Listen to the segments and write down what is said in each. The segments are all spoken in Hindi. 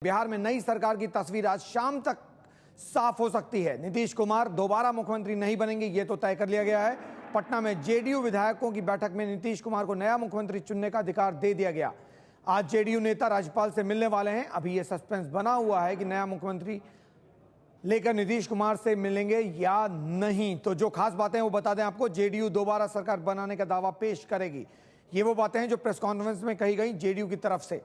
बिहार में नई सरकार की तस्वीर आज शाम तक साफ हो सकती है। नीतीश कुमार दोबारा मुख्यमंत्री नहीं बनेंगे, यह तो तय कर लिया गया है। पटना में जेडीयू विधायकों की बैठक में नीतीश कुमार को नया मुख्यमंत्री चुनने का अधिकार दे दिया गया। आज जेडीयू नेता राज्यपाल से मिलने वाले हैं। अभी यह सस्पेंस बना हुआ है कि नया मुख्यमंत्री लेकर नीतीश कुमार से मिलेंगे या नहीं। तो जो खास बातें हैं वो बता दें आपको। जेडीयू दोबारा सरकार बनाने का दावा पेश करेगी। ये वो बातें हैं जो प्रेस कॉन्फ्रेंस में कही गई जेडीयू की तरफ से।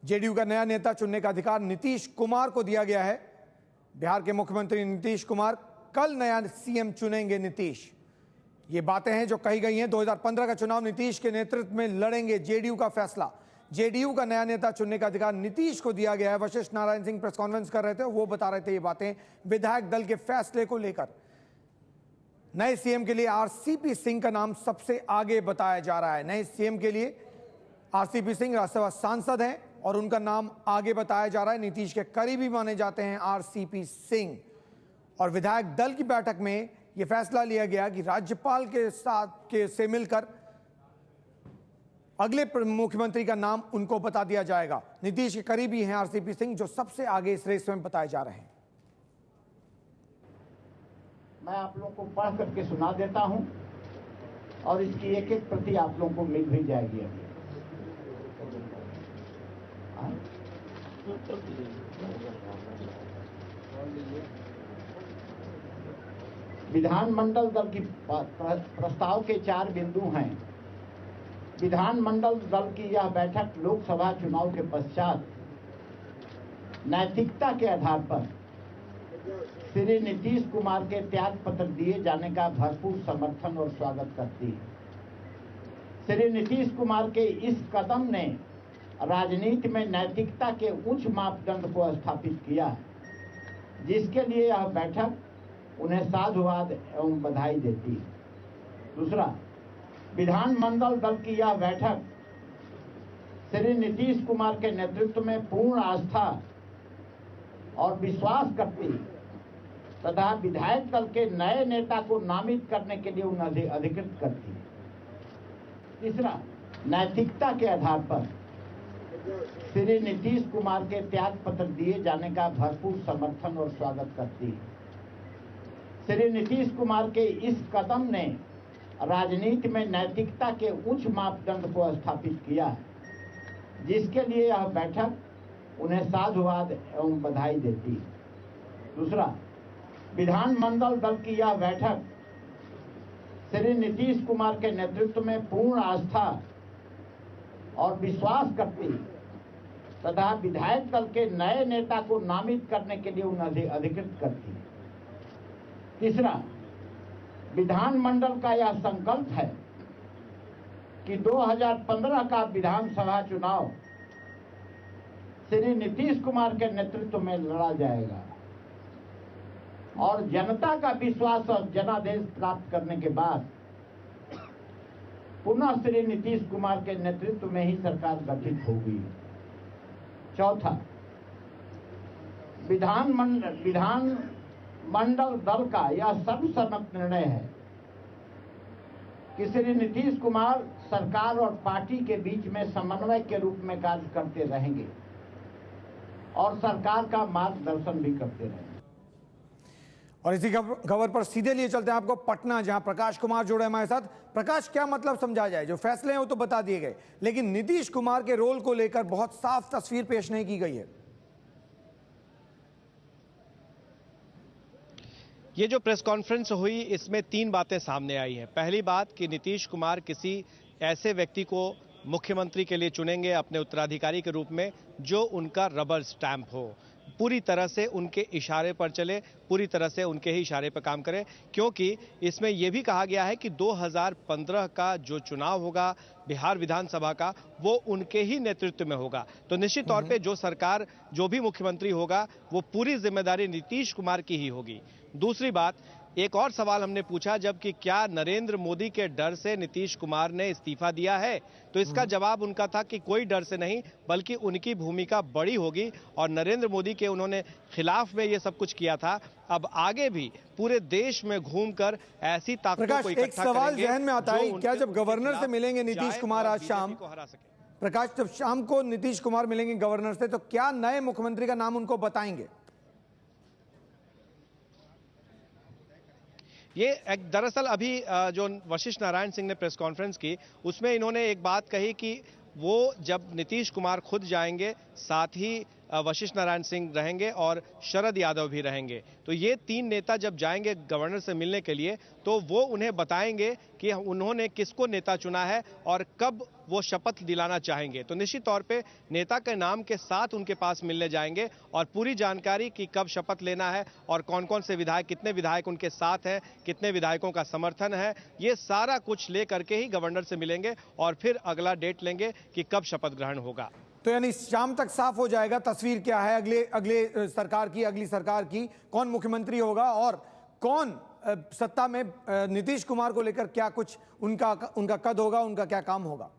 जेडीयू का नया नेता चुनने का अधिकार नीतीश कुमार को दिया गया है। बिहार के मुख्यमंत्री नीतीश कुमार कल नया सीएम चुनेंगे। नीतीश, ये बातें हैं जो कही गई हैं। 2015 का चुनाव नीतीश के नेतृत्व में लड़ेंगे, जेडीयू का फैसला। जेडीयू का नया नेता चुनने का अधिकार नीतीश को दिया गया है। वशिष्ठ नारायण सिंह प्रेस कॉन्फ्रेंस कर रहे थे, वो बता रहे थे ये बातें विधायक दल के फैसले को लेकर। नए सीएम के लिए आरसीपी सिंह का नाम सबसे आगे बताया जा रहा है। नए सीएम के लिए आरसीपी सिंह राज्यसभा सांसद हैं और उनका नाम आगे बताया जा रहा है। नीतीश के करीबी माने जाते हैं आरसीपी सिंह। और विधायक दल की बैठक में यह फैसला लिया गया कि राज्यपाल के साथ से मिलकर अगले मुख्यमंत्री का नाम उनको बता दिया जाएगा। नीतीश के करीबी हैं आरसीपी सिंह, जो सबसे आगे इस रेस में बताए जा रहे हैं। मैं आप लोगों को पढ़ करके सुना देता हूं और इसकी एक एक प्रति आप लोगों को मिल भी जाएगी। अभी विधानमंडल दल की प्रस्ताव के 4 बिंदु हैं। विधानमंडल दल की यह बैठक लोकसभा चुनाव के पश्चात नैतिकता के आधार पर श्री नीतीश कुमार के त्याग पत्र दिए जाने का भरपूर समर्थन और स्वागत करती है। श्री नीतीश कुमार के इस कदम ने राजनीति में नैतिकता के उच्च मापदंड को स्थापित किया है, जिसके लिए यह बैठक उन्हें साधुवाद एवं बधाई देती है। दूसरा, विधानमंडल दल की यह बैठक श्री नीतीश कुमार के नेतृत्व में पूर्ण आस्था और विश्वास करती है तथा विधायक दल के नए नेता को नामित करने के लिए उन्हें अधिकृत करती है। तीसरा, नैतिकता के आधार पर श्री नीतीश कुमार के त्याग पत्र दिए जाने का भरपूर समर्थन और स्वागत करती है। श्री नीतीश कुमार के इस कदम ने राजनीति में नैतिकता के उच्च मापदंड को स्थापित किया है, जिसके लिए यह बैठक उन्हें साधुवाद एवं बधाई देती है। दूसरा, विधानमंडल दल की यह बैठक श्री नीतीश कुमार के नेतृत्व में पूर्ण आस्था और विश्वास करती है तथा विधायक दल के नए नेता को नामित करने के लिए उन्हें अधिकृत करती है। तीसरा, विधानमंडल का यह संकल्प है कि 2015 का विधानसभा चुनाव श्री नीतीश कुमार के नेतृत्व में लड़ा जाएगा और जनता का विश्वास और जनादेश प्राप्त करने के बाद पुनः श्री नीतीश कुमार के नेतृत्व में ही सरकार गठित होगी। चौथा, विधानमंडल दल का यह सर्वसम्मत निर्णय है कि श्री नीतीश कुमार सरकार और पार्टी के बीच में समन्वय के रूप में कार्य करते रहेंगे और सरकार का मार्गदर्शन भी करते रहेंगे। और इसी खबर पर सीधे लिए चलते हैं आपको पटना, जहां प्रकाश कुमार जुड़े हमारे साथ। प्रकाश, क्या मतलब समझा जाए? जो फैसले हैं वो तो बता दिए गए, लेकिन नीतीश कुमार के रोल को लेकर बहुत साफ तस्वीर पेश नहीं की गई है। ये जो प्रेस कॉन्फ्रेंस हुई, इसमें 3 बातें सामने आई हैं। पहली बात कि नीतीश कुमार किसी ऐसे व्यक्ति को मुख्यमंत्री के लिए चुनेंगे अपने उत्तराधिकारी के रूप में जो उनका रबर स्टैंप हो, पूरी तरह से उनके इशारे पर चले, पूरी तरह से उनके ही इशारे पर काम करे। क्योंकि इसमें यह भी कहा गया है कि 2015 का जो चुनाव होगा बिहार विधानसभा का, वो उनके ही नेतृत्व में होगा। तो निश्चित तौर पे जो सरकार, जो भी मुख्यमंत्री होगा, वो पूरी जिम्मेदारी नीतीश कुमार की ही होगी। दूसरी बात, एक और सवाल हमने पूछा जबकि क्या नरेंद्र मोदी के डर से नीतीश कुमार ने इस्तीफा दिया है, तो इसका जवाब उनका था कि कोई डर से नहीं, बल्कि उनकी भूमिका बड़ी होगी और नरेंद्र मोदी के उन्होंने खिलाफ में ये सब कुछ किया था। अब आगे भी पूरे देश में घूमकर ऐसी ताकतों को इकट्ठा करेंगे। एक सवाल जहन में आता है, क्या जब गवर्नर से मिलेंगे नीतीश कुमार आज शाम, प्रकाश, जब शाम को नीतीश कुमार मिलेंगे गवर्नर से तो क्या नए मुख्यमंत्री का नाम उनको बताएंगे? ये दरअसल अभी जो वशिष्ठ नारायण सिंह ने प्रेस कॉन्फ्रेंस की, उसमें इन्होंने एक बात कही कि वो जब नीतीश कुमार खुद जाएंगे, साथ ही वशिष्ठ नारायण सिंह रहेंगे और शरद यादव भी रहेंगे। तो ये तीन नेता जब जाएंगे गवर्नर से मिलने के लिए तो वो उन्हें बताएंगे कि उन्होंने किसको नेता चुना है और कब वो शपथ दिलाना चाहेंगे। तो निश्चित तौर पे नेता के नाम के साथ उनके पास मिलने जाएंगे और पूरी जानकारी कि कब शपथ लेना है और कौन कौन से विधायक, कितने विधायक उनके साथ हैं, कितने विधायकों का समर्थन है, ये सारा कुछ ले करके ही गवर्नर से मिलेंगे और फिर अगला डेट लेंगे कि कब शपथ ग्रहण होगा। तो यानी शाम तक साफ हो जाएगा तस्वीर क्या है अगली सरकार की कौन मुख्यमंत्री होगा और कौन सत्ता में नीतीश कुमार को लेकर क्या कुछ उनका कद होगा, उनका क्या काम होगा।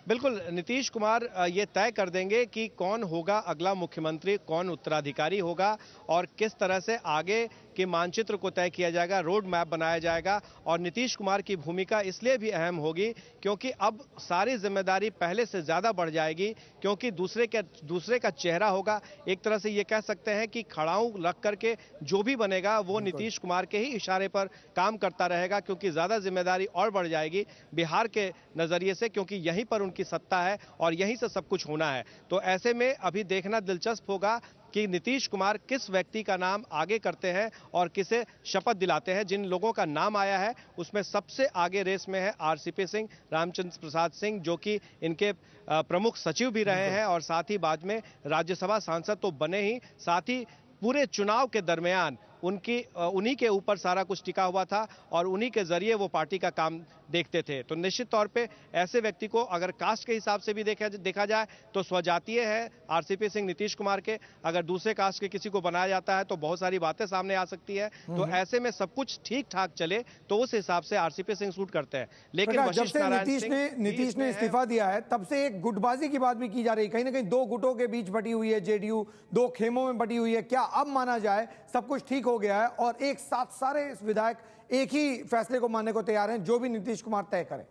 बिल्कुल, नीतीश कुमार ये तय कर देंगे कि कौन होगा अगला मुख्यमंत्री, कौन उत्तराधिकारी होगा और किस तरह से आगे के मानचित्र को तय किया जाएगा, रोड मैप बनाया जाएगा। और नीतीश कुमार की भूमिका इसलिए भी अहम होगी क्योंकि अब सारी जिम्मेदारी पहले से ज़्यादा बढ़ जाएगी, क्योंकि दूसरे का चेहरा होगा। एक तरह से ये कह सकते हैं कि खड़ाऊ रख करके जो भी बनेगा वो नीतीश कुमार के ही इशारे पर काम करता रहेगा, क्योंकि ज़्यादा जिम्मेदारी और बढ़ जाएगी बिहार के नज़रिए से, क्योंकि यहीं पर की सत्ता है और यहीं से सब कुछ होना है। तो ऐसे में अभी देखना दिलचस्प होगा कि नीतीश कुमार किस व्यक्ति का नाम आगे करते हैं और किसे शपथ दिलाते हैं। जिन लोगों का नाम आया है उसमें सबसे आगे रेस में है आरसीपी सिंह, रामचंद्र प्रसाद सिंह, जो कि इनके प्रमुख सचिव भी रहे हैं और साथ ही बाद में राज्यसभा सांसद तो बने ही, साथ ही पूरे चुनाव के दरमियान उन्हीं के ऊपर सारा कुछ टिका हुआ था और उन्हीं के जरिए वो पार्टी का काम देखते थे। तो निश्चित तौर पे ऐसे व्यक्ति को अगर कास्ट के हिसाब से भी देखा जाए तो स्वजातीय है आरसीपी सिंह नीतीश कुमार के, अगर दूसरे कास्ट के किसी को बनाया जाता है तो बहुत सारी बातें सामने आ सकती है। तो ऐसे में सब कुछ ठीक ठाक चले तो उस हिसाब से आरसीपी सिंह सूट करते हैं। लेकिन वशिष्ठ नारायण सिंह नीतीश ने इस्तीफा दिया है तब से एक गुटबाजी की बात भी की जा रही है, कहीं ना कहीं दो गुटों के बीच बटी हुई है जेडीयू, दो खेमों में बटी हुई है। क्या अब माना जाए सब कुछ ठीक हो गया है और एक साथ सारे विधायक एक ही फैसले को मानने को तैयार हैं जो भी नीतीश कुमार तय करें?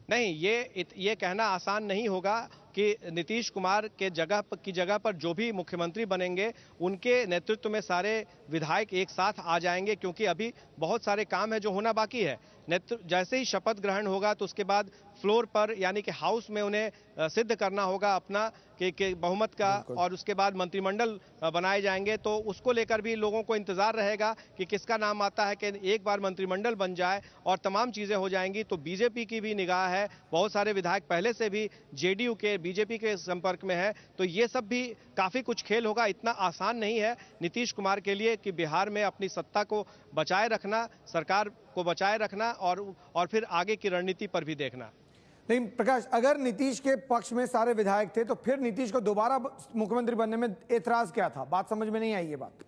नहीं, ये कहना आसान नहीं होगा कि नीतीश कुमार के जगह पर जो भी मुख्यमंत्री बनेंगे उनके नेतृत्व में सारे विधायक एक साथ आ जाएंगे, क्योंकि अभी बहुत सारे काम है जो होना बाकी है। जैसे ही शपथ ग्रहण होगा तो उसके बाद फ्लोर पर यानी कि हाउस में उन्हें सिद्ध करना होगा अपना कि बहुमत का, और उसके बाद मंत्रिमंडल बनाए जाएंगे। तो उसको लेकर भी लोगों को इंतजार रहेगा कि किसका नाम आता है, कि एक बार मंत्रिमंडल बन जाए और तमाम चीजें हो जाएंगी। तो बीजेपी की भी निगाह है, बहुत सारे विधायक पहले से भी जेडीयू के बीजेपी के संपर्क में है। तो ये सब भी काफी कुछ खेल होगा। इतना आसान नहीं है नीतीश कुमार के लिए कि बिहार में अपनी सत्ता को बचाए रखना, सरकार को बचाए रखना और फिर आगे की रणनीति पर भी देखना। लेकिन प्रकाश, अगर नीतीश के पक्ष में सारे विधायक थे तो फिर नीतीश को दोबारा मुख्यमंत्री बनने में एतराज क्या था? बात समझ में नहीं आई ये बात।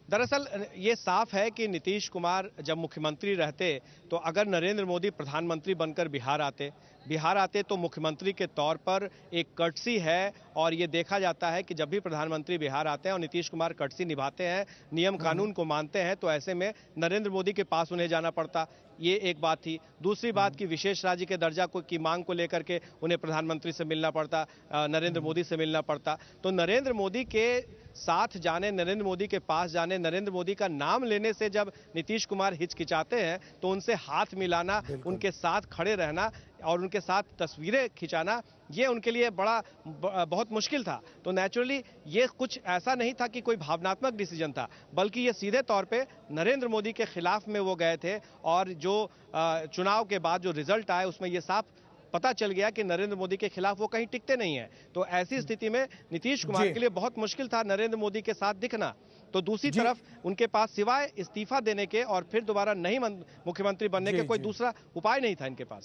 दरअसल ये साफ है कि नीतीश कुमार जब मुख्यमंत्री रहते तो अगर नरेंद्र मोदी प्रधानमंत्री बनकर बिहार आते तो मुख्यमंत्री के तौर पर एक कर्टसी है, और ये देखा जाता है कि जब भी प्रधानमंत्री बिहार आते हैं और नीतीश कुमार कर्टसी निभाते हैं, नियम कानून को मानते हैं, तो ऐसे में नरेंद्र मोदी के पास उन्हें जाना पड़ता। ये एक बात थी। दूसरी बात कि विशेष राज्य के दर्जा की मांग को लेकर के उन्हें प्रधानमंत्री से मिलना पड़ता, नरेंद्र मोदी से मिलना पड़ता। तो नरेंद्र मोदी के साथ जाने, नरेंद्र मोदी के पास जाने, नरेंद्र मोदी का नाम लेने से जब नीतीश कुमार हिचकिचाते हैं तो उनसे हाथ मिलाना, उनके साथ खड़े रहना और उनके साथ तस्वीरें खिंचाना, ये उनके लिए बहुत मुश्किल था। तो नेचुरली ये कुछ ऐसा नहीं था कि कोई भावनात्मक डिसीजन था, बल्कि ये सीधे तौर पे नरेंद्र मोदी के खिलाफ में वो गए थे। और जो चुनाव के बाद जो रिजल्ट आए उसमें ये साफ पता चल गया कि नरेंद्र मोदी के खिलाफ वो कहीं टिकते नहीं है। तो ऐसी स्थिति में नीतीश कुमार के लिए बहुत मुश्किल था नरेंद्र मोदी के साथ दिखना। तो दूसरी तरफ उनके पास सिवाय इस्तीफा देने के और फिर दोबारा नहीं मुख्यमंत्री बनने के कोई दूसरा उपाय नहीं था इनके पास।